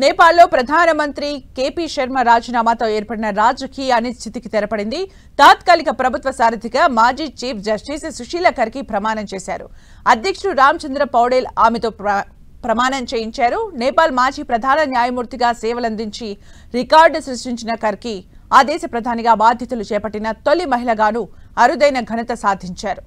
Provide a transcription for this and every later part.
నేపాల్లో ప్రధానమంత్రి కేపీ శర్మ రాజీనామాతో ఏర్పడిన రాజకీయ అనిశ్చితికి తెరపడింది. తాత్కాలిక ప్రభుత్వ సారథిగా మాజీ చీఫ్ జస్టిస్ సుశీల కర్కి ప్రమాణం చేశారు. అధ్యక్షుడు రామచంద్ర పౌడేల్ ఆమెతో ప్రమాణం చేయించారు. నేపాల్ మాజీ ప్రధాన న్యాయమూర్తిగా సేవలందించి రికార్డు సృష్టించిన కర్కి ఆ దేశ ప్రధానిగా బాధ్యతలు చేపట్టిన తొలి మహిళగాను అరుదైన ఘనత సాధించారు.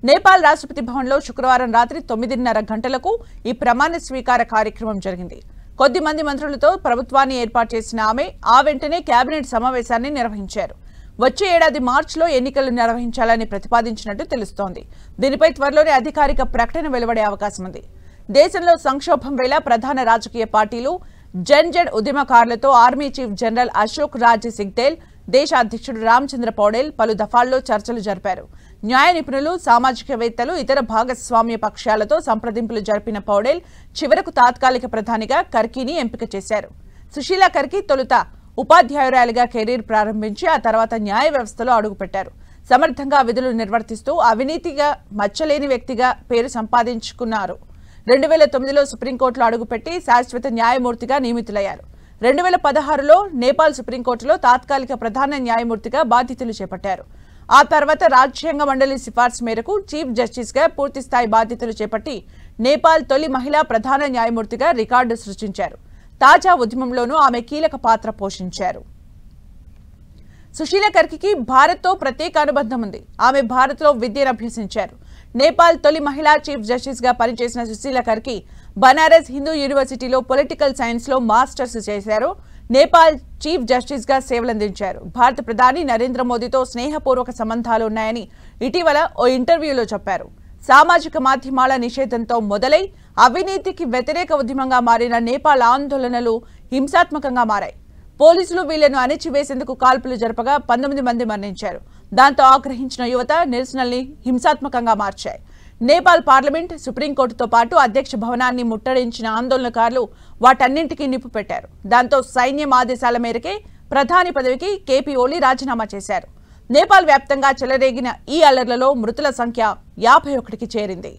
నేపాల్ రాష్ట్రపతి భవన్లో శుక్రవారం రాత్రి 9:30 గంటలకు ఈ ప్రమాణ స్వీకార కార్యక్రమం జరిగింది. కొద్ది మంది మంత్రులతో ప్రభుత్వాన్ని ఏర్పాటు చేసిన ఆమె ఆ వెంటనే కేబినెట్ సమావేశాన్ని నిర్వహించారు. వచ్చే ఏడాది మార్చిలో ఎన్నికలు నిర్వహించాలని ప్రతిపాదించినట్టు తెలుస్తోంది. దీనిపై త్వరలోనే అధికారిక ప్రకటన వెలువడే అవకాశం ఉంది. దేశంలో సంక్షోభం వేళ ప్రధాన రాజకీయ పార్టీలు జన్జడ్ ఉద్యమకారులతో army chief general Ashok Raj Sigdel, దేశ అధ్యక్షుడు రామచంద్ర పౌడేల్ పలు దఫాల్లో చర్చలు జరిపారు. న్యాయ నిపుణులు, సామాజికవేత్తలు, ఇతర భాగస్వామ్య పక్షాలతో సంప్రదింపులు జరిపిన పౌడేల్ చివరకు తాత్కాలిక ప్రధానిగా కర్కీని ఎంపిక చేశారు. సుశీల కర్కి తొలుత ఉపాధ్యాయురాలిగా కెరీర్ ప్రారంభించి ఆ తర్వాత న్యాయ వ్యవస్థలో అడుగుపెట్టారు. సమర్థంగా విధులు నిర్వర్తిస్తూ అవినీతిగా మచ్చలేని వ్యక్తిగా పేరు సంపాదించుకున్నారు. 2009లో సుప్రీంకోర్టులో అడుగుపెట్టి శాశ్వత న్యాయమూర్తిగా నియమితులయ్యారు. 2016లో నేపాల్ సుప్రీంకోర్టులో తాత్కాలిక ప్రధాన న్యాయమూర్తిగా బాధ్యతలు చేపట్టారు. ఆ తర్వాత రాజ్యాంగ మండలి సిఫార్సు మేరకు చీఫ్ జస్టిస్గా పూర్తిస్థాయి బాధ్యతలు చేపట్టి నేపాల్ తొలి మహిళా ప్రధాన న్యాయమూర్తిగా రికార్డు సృష్టించారు. తాజా ఉద్యమంలోనూ ఆమె కీలక పాత్ర పోషించారు. సుశీల కర్కి భారత్తో ప్రత్యేక అనుబంధం ఉంది. ఆమె భారత్లో విద్యను అభ్యసించారు. నేపాల్ తొలి మహిళా చీఫ్ జస్టిస్గా పనిచేసిన సుశీల కర్కి బనారస్ హిందూ యూనివర్సిటీలో పొలిటికల్ సైన్స్లో మాస్టర్స్ చేశారు. నేపాల్ చీఫ్ జస్టిస్గా సేవలందించారు. భారత ప్రధాని నరేంద్ర మోదీతో స్నేహపూర్వక సంబంధాలు ఉన్నాయని ఇటీవల ఓ ఇంటర్వ్యూలో చెప్పారు. సామాజిక మాధ్యమాల నిషేధంతో మొదలై అవినీతికి వ్యతిరేక ఉద్యమంగా మారిన నేపాల్ ఆందోళనలు హింసాత్మకంగా మారాయి. పోలీసులు వీళ్లను అణిచివేసేందుకు కాల్పులు జరపగా 19 మంది మరణించారు. దాంతో ఆగ్రహించిన యువత నిరసనల్ని హింసాత్మకంగా మార్చాయి. నేపాల్ పార్లమెంట్, సుప్రీంకోర్టుతో పాటు అధ్యక్ష భవనాన్ని ముట్టడించిన ఆందోళనకారులు వాటన్నింటికీ నిప్పు పెట్టారు. దాంతో సైన్యం ఆదేశాల మేరకే ప్రధాని పదవికి కేపీ ఓలీ రాజీనామా చేశారు. నేపాల్ వ్యాప్తంగా చెలరేగిన ఈ అల్లర్లలో మృతుల సంఖ్య 51కి చేరింది.